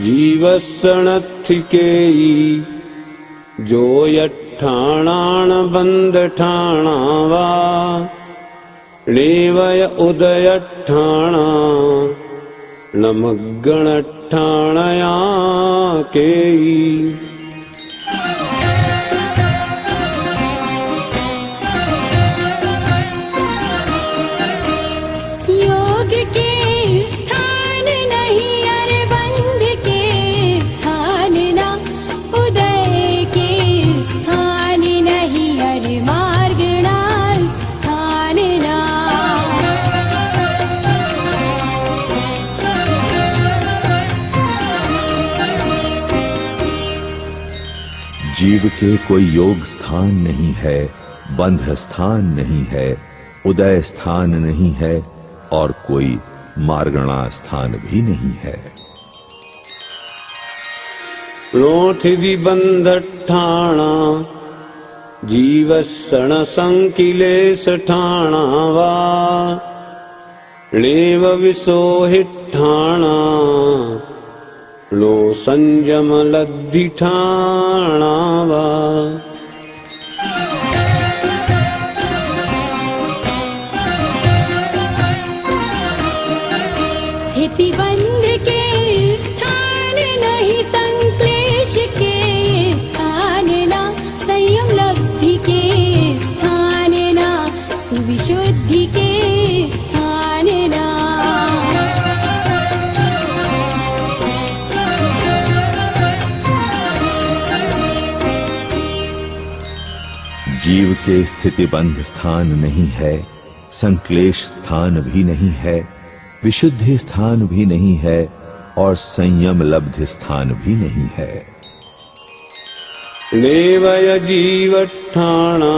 जीवसणथिकेयी जो यठाणान बंध ठाणावा लेवय उदय ठाणा नमगण ठाणया केयी। योग के स्थान नहीं अरे बंध के स्थान ना, उदय के स्थान नहीं अरे मार्ग ना स्थान ना। जीव के कोई योग स्थान नहीं है, बंध स्थान नहीं है, उदय स्थान नहीं है और कोई मार्गणा स्थान भी नहीं है। लोठिदि बंध ठाणा जीवसण संकिलेश ठाणा वा लेव विसोहिठाणा लो संयम लद्धि ठाणा वा। स्थिति बंध के स्थान नहीं, संक्लेश के स्थान ना, संयम लब्धि के स्थान ना, सुविशुद्धि के स्थान ना। जीव के स्थिति बंध स्थान नहीं है, संक्लेश स्थान भी नहीं है, विशुद्धि स्थान भी नहीं है और संयम लब्ध स्थान भी नहीं है। लेवय जीवठाणा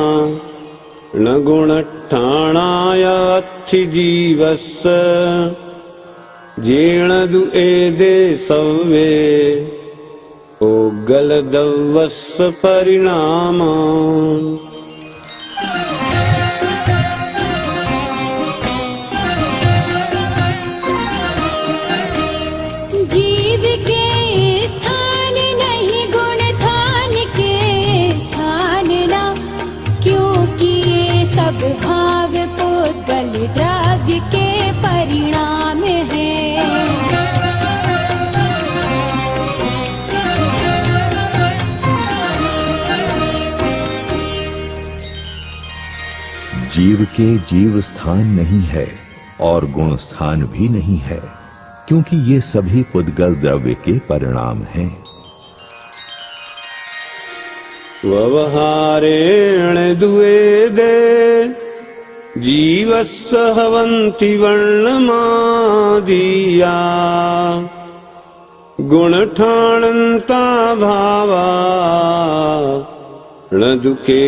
न गुणठाणाय अच्छि जीवस्य जेण दुएदे सव्वे ओगल दवस्य परिणाम। जीव के स्थान नहीं, गुण थान के स्थान ना, क्योंकि ये सब भाव पुद्गल द्रव्य के परिणाम है। जीव के जीव स्थान नहीं है और गुण स्थान भी नहीं है, क्योंकि ये सभी पुद्गल द्रव्य के परिणाम हैं। व्यवहारेण दुएदे जीवस्य हवन्ति वर्णमादीया गुणठाणन्ता भावा न दुःखेणिच्छयनयस्य।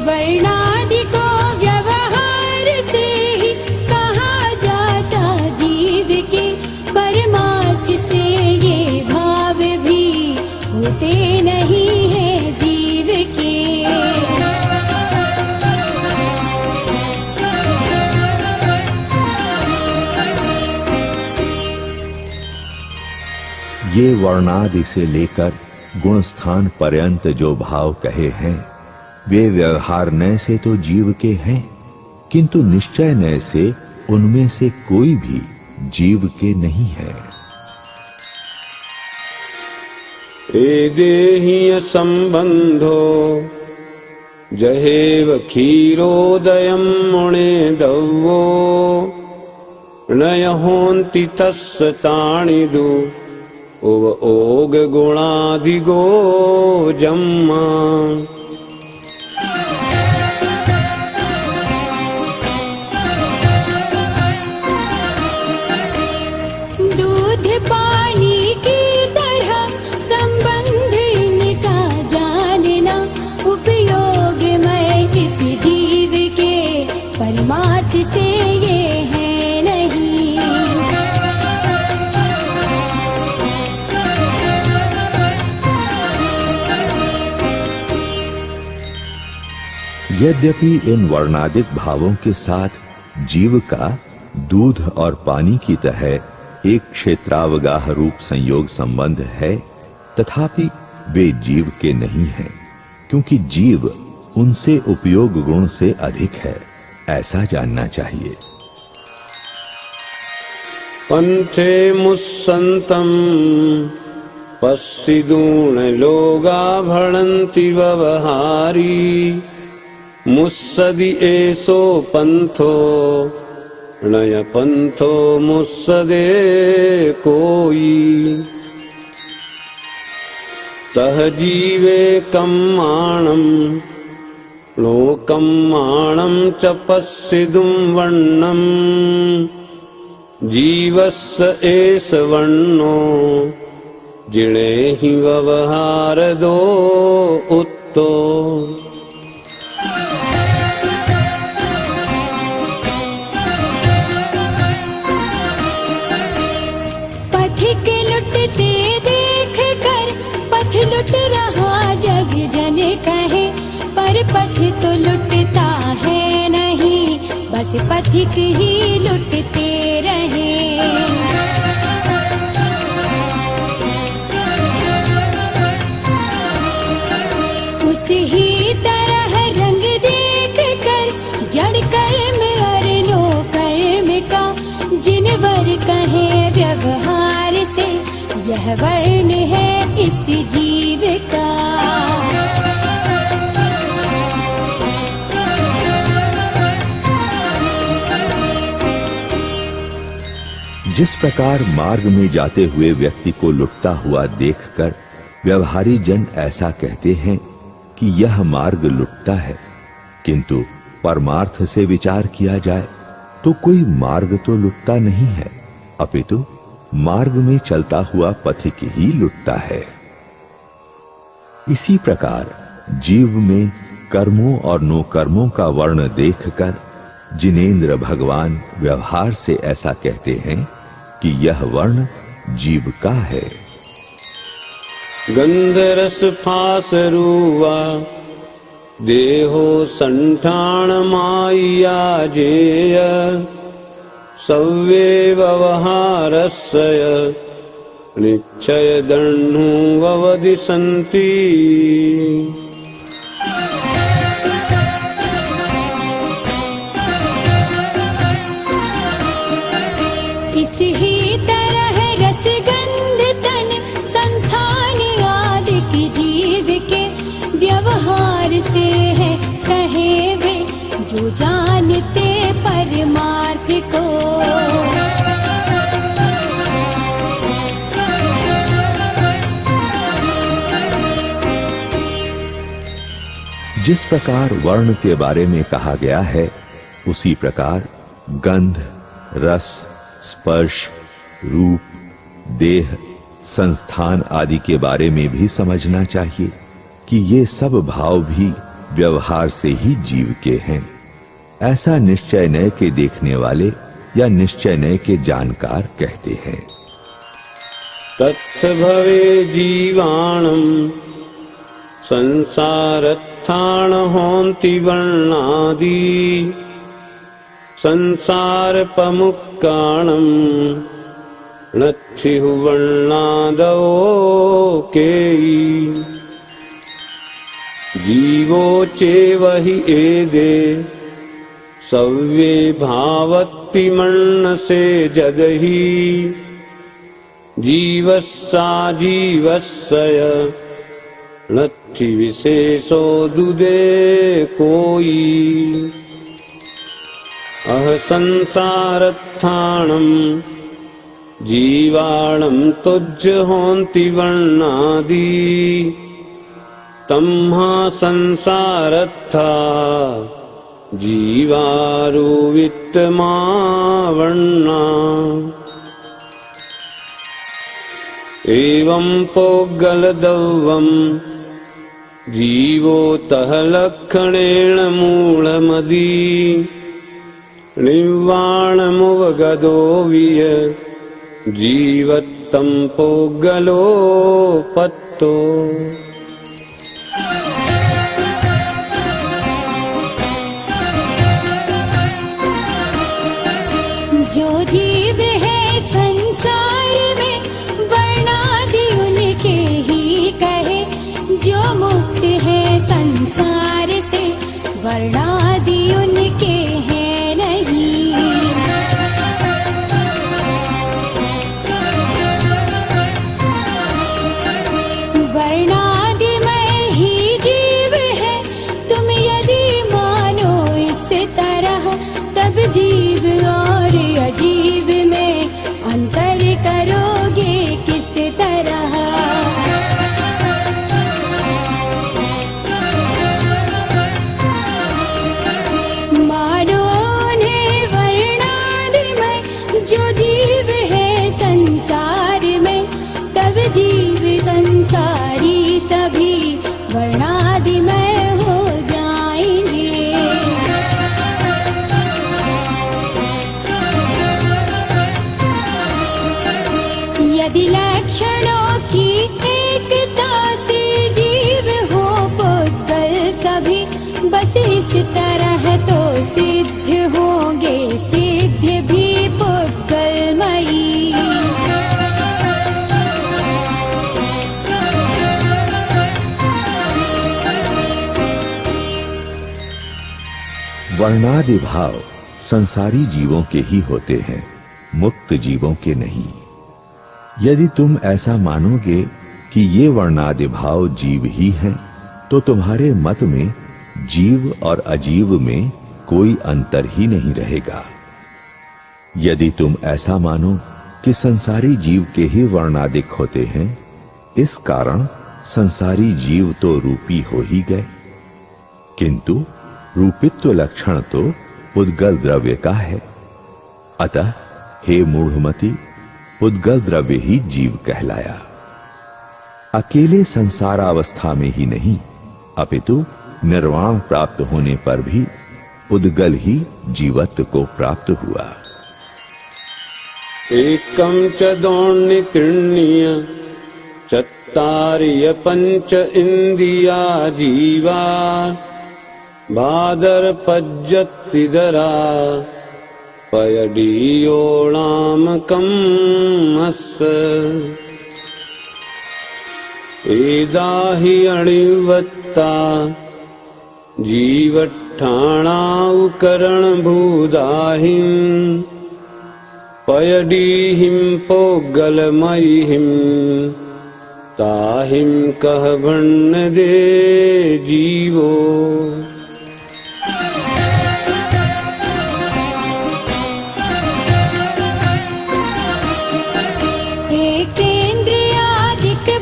वर्णादि को व्यवहार से ही कहा जाता जीव के, परमार्थ से ये भाव भी होते नहीं है जीव के। ये वर्णादि से लेकर गुण स्थान पर्यंत जो भाव कहे हैं, वे व्यवहारनय से तो जीव के हैं, किंतु निश्चयनय से उनमें से कोई भी जीव के नहीं है। ए देहीय संबंधो जहेव क्षीरोदयं मुणे दवो नयहोन्ति तस्य ताणिदु उव ओग गुणाधिगो जम्मा। दूध पानी की तरह संबंध इनका जानना, उपयोग में किसी जीव के परमार्थ से ये है नहीं। यद्यपि इन वर्णादिक भावों के साथ जीव का दूध और पानी की तरह एक क्षेत्रावगाह रूप संयोग संबंध है, तथापि वे जीव के नहीं हैं, क्योंकि जीव उनसे उपयोग गुण से अधिक है, ऐसा जानना चाहिए। पंथे मुस्संतम पस्सिदूण लोगा भणन्ति व्यवहारी मुस्सदि एसो पंथो नय पंथो मुस्सदे कोई तह जीवे कम्माणं लोकम्माणं च पस्सिदुं वर्णं जीवस्य एष वर्णो जिणे हि व्यवहार दो उत्तो। पथिक लुटते देख कर पथ लुट रहा जग जन कहे, पर पथ तो लुटता है नहीं, बस पथिक ही लुटते रहे। उसी ही तरह रंग देख कर जड़ कर्म और नो कर्म का जिनवर कहे व्यवहार से, यह वर्ण है इस जीव का। जिस प्रकार मार्ग में जाते हुए व्यक्ति को लुटता हुआ देखकर व्यवहारी जन ऐसा कहते हैं कि यह मार्ग लुटता है, किंतु परमार्थ से विचार किया जाए तो कोई मार्ग तो लुटता नहीं है, अपितु मार्ग में चलता हुआ पथिक ही लुटता है। इसी प्रकार जीव में कर्मों और नो कर्मों का वर्ण देखकर जिनेंद्र भगवान व्यवहार से ऐसा कहते हैं कि यह वर्ण जीव का है। गंधरस फास रुवा देहो संठान माया जेय सव्ये व्यवहारस्य निश्चय दण्डु ववदिसन्ति। इस ही तरह रस गंध तन संस्थान आदि की जीव के व्यवहार से है कहे वे, जो जानते परमार्थ को। जिस प्रकार वर्ण के बारे में कहा गया है, उसी प्रकार गंध, रस, स्पर्श, रूप, देह, संस्थान आदि के बारे में भी समझना चाहिए कि ये सब भाव भी व्यवहार से ही जीव के हैं। ऐसा निश्चय नय के देखने वाले या निश्चय नय के जानकार कहते हैं। तत्थ भवे जीवाणं संसारत्थान होन्ति वर्णादि संसार पमुक्काणं नत्थिः वर्णादो केयि जीवो चेव हि एदे सव्ये भावत्ति मन्नसे जदहि जीवस्सा जीवस्य नत्थि विशेषो दुदे कोई। अह संसारत्थानं जीवाणं तुज्य होन्ति वर्णादि तम्हा संसारत्था जीवारो वित्तमा वर्णा। एवं पोग्गलदव्वं जीवो तः लक्षणेन मूढमदी निर्वाणमुवगदो विय जीवत्तं पोग्गलो पत्तो। वर्णादि उनके हैं नहीं। वर्णादिमय ही जीव है तुम यदि मानो इस तरह, तब जीव और अजीव में अंतर करोगे किस तरह। मानो उन्हें वर्णादिमय जो जीव है संसार में, तब जीव संसारी सभी वर्णादिमय हो जाएंगे। यदि लक्षणों की एकता से जीव हो पुद्गल सभी, बस इस तरह तो सिद्ध होंगे सिद्ध भी पुद्गलमयी। वर्णादि भाव संसारी जीवों के ही होते हैं, मुक्त जीवों के नहीं। यदि तुम ऐसा मानोगे कि ये वर्णादि भाव जीव ही हैं, तो तुम्हारे मत में जीव और अजीव में कोई अंतर ही नहीं रहेगा। यदि तुम ऐसा मानो कि संसारी जीव के ही वर्णादिक होते हैं, इस कारण संसारी जीव तो रूपी हो ही गए, किंतु रूपित्व लक्षण तो पुद्गल द्रव्य का है। अतः हे मूढ़मति, पुद्गल द्रव्य ही जीव कहलाया। अकेले संसारावस्था में ही नहीं, अपितु निर्वाण प्राप्त होने पर भी पुद्गल ही जीवत्व को प्राप्त हुआ। एकम च दोण्य त्रीण्य चत्तार्य पंच इंद्रिया जीवा भादर पज्जत्तिदरा पयडीयोणामकम् अस्य एदा हि अणिवत्ता जीवट्ठाणावकरणभूदाहिं पयडीहिं पोगलमयिहिं ताहिं कह भण्णदे जीवो।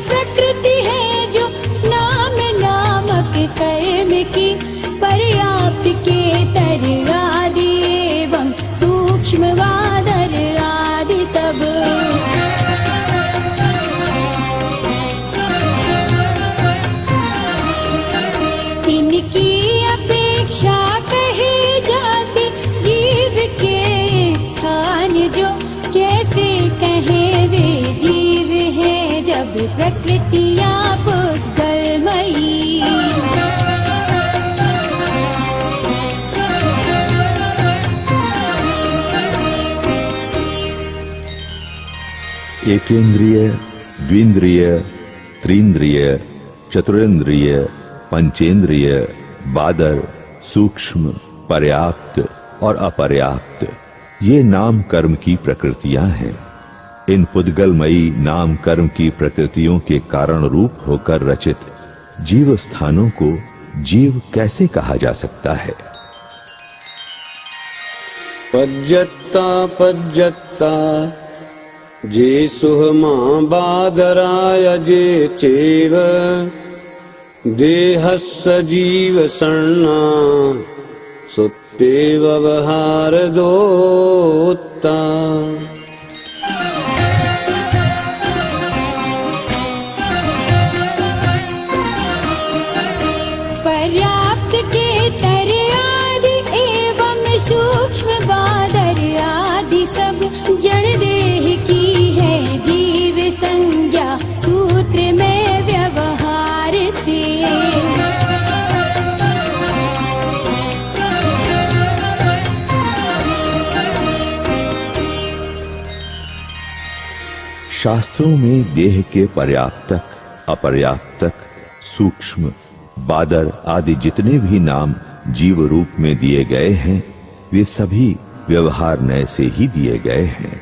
प्रकृति है जो नाम नामक कर्म की पर्याप्त के तर आदि एवं सूक्ष्म वादर आदि सब। इनकी अपेक्षा कही जाती जीव के स्थान जो, कैसे कहे वे जीव है जब प्रकृतियां पुद्गलमयी। एकेंद्रिय, द्विंद्रिय, त्रिंद्रिय, चतुरेंद्रिय, पंचेंद्रिय, बादर, सूक्ष्म, पर्याप्त और अपर्याप्त, ये नाम कर्म की प्रकृतियां हैं। इन पुद्गलमयी नाम कर्म की प्रकृतियों के कारण रूप होकर रचित जीव स्थानों को जीव कैसे कहा जा सकता है? पज्जत्ता पज्जत्ता जे सुहमा बादराय जे चेव देहस्य जीव सर्णा सुत्ते व्यवहार दोत्ता। पर्याप्त के तर आदि एवं सूक्ष्म बादर आदि सब जड़ देह की है जीव संज्ञा सूत्र में व्यवहार से। शास्त्रों में देह के पर्याप्तक, अपर्याप्तक, सूक्ष्म, बादर आदि जितने भी नाम जीव रूप में दिए गए हैं वे सभी व्यवहार नय से ही दिए गए हैं।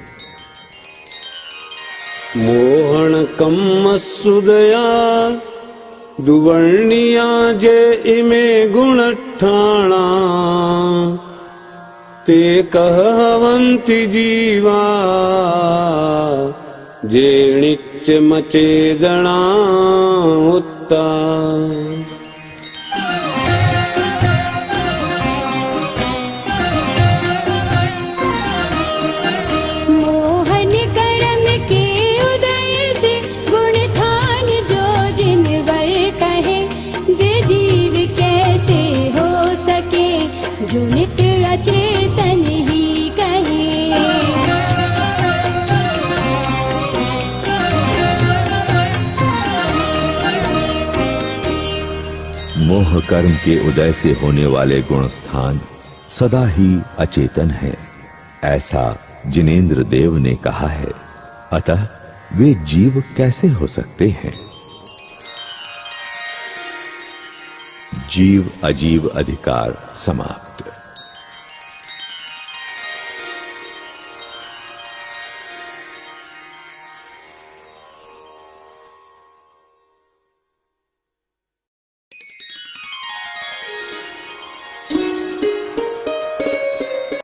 मोहन कम सुदया दुवर्णिया जे इमे गुण ठाणा ते कहवंति जीवा जे निच मचेदणा उत्ता। मोहन कर्म के उदय से गुण थान जो जिनवर कहे, वे जीव कैसे हो सके जो नित अचेतन ही कहे। मोह कर्म के उदय से होने वाले गुण स्थान सदा ही अचेतन है, ऐसा जिनेंद्र देव ने कहा है। अतः वे जीव कैसे हो सकते हैं? जीव अजीव अधिकार समाप्त।